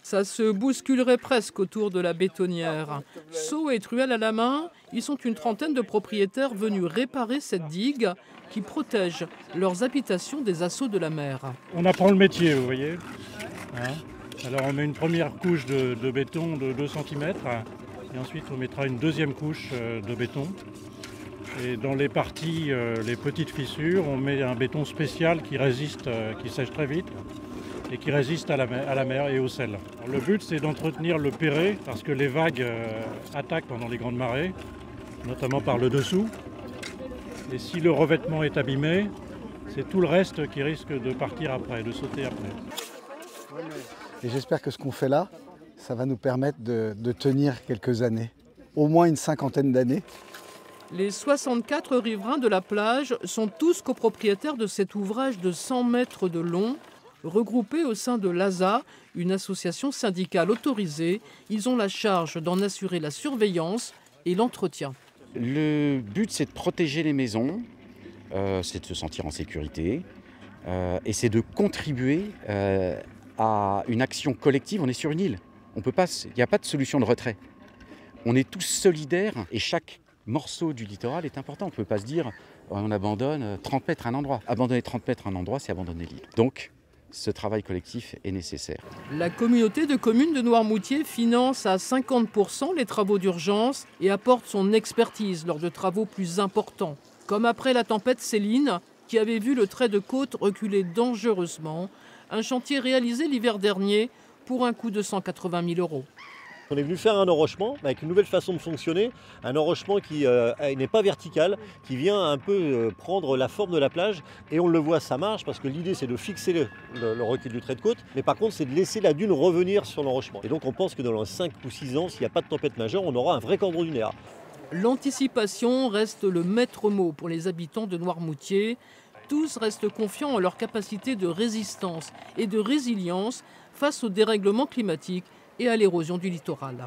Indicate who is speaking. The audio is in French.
Speaker 1: Ça se bousculerait presque autour de la bétonnière. Seaux et truelles à la main, ils sont une trentaine de propriétaires venus réparer cette digue qui protège leurs habitations des assauts de la mer.
Speaker 2: On apprend le métier, vous voyez. Alors on met une première couche de béton de 2 cm et ensuite on mettra une deuxième couche de béton. Et dans les parties, les petites fissures, on met un béton spécial qui résiste, qui sèche très vite et qui résiste à la mer et au sel. Alors, le but c'est d'entretenir le perret parce que les vagues attaquent pendant les grandes marées, notamment par le dessous. Et si le revêtement est abîmé, c'est tout le reste qui risque de partir après, de sauter après.
Speaker 3: Et j'espère que ce qu'on fait là, ça va nous permettre de tenir quelques années, au moins une cinquantaine d'années.
Speaker 1: Les 64 riverains de la plage sont tous copropriétaires de cet ouvrage de 100 mètres de long, regroupés au sein de l'ASA, une association syndicale autorisée. Ils ont la charge d'en assurer la surveillance et l'entretien.
Speaker 4: Le but, c'est de protéger les maisons, c'est de se sentir en sécurité et c'est de contribuer à une action collective. On est sur une île, il n'y a pas de solution de retrait. On est tous solidaires et chaque morceau du littoral est important. On ne peut pas se dire on abandonne 30 mètres à un endroit. Abandonner 30 mètres à un endroit, c'est abandonner l'île. Donc, ce travail collectif est nécessaire.
Speaker 1: La communauté de communes de Noirmoutier finance à 50% les travaux d'urgence et apporte son expertise lors de travaux plus importants. Comme après la tempête Céline, qui avait vu le trait de côte reculer dangereusement. Un chantier réalisé l'hiver dernier pour un coût de 180 000 €.
Speaker 5: On est venu faire un enrochement avec une nouvelle façon de fonctionner, un enrochement qui n'est pas vertical, qui vient un peu prendre la forme de la plage. Et on le voit, ça marche parce que l'idée c'est de fixer le recul du trait de côte, mais par contre c'est de laisser la dune revenir sur l'enrochement. Et donc on pense que dans les 5 ou 6 ans, s'il n'y a pas de tempête majeure, on aura un vrai cordon dunaire.
Speaker 1: L'anticipation reste le maître mot pour les habitants de Noirmoutier. Tous restent confiants en leur capacité de résistance et de résilience face au dérèglement climatique et à l'érosion du littoral.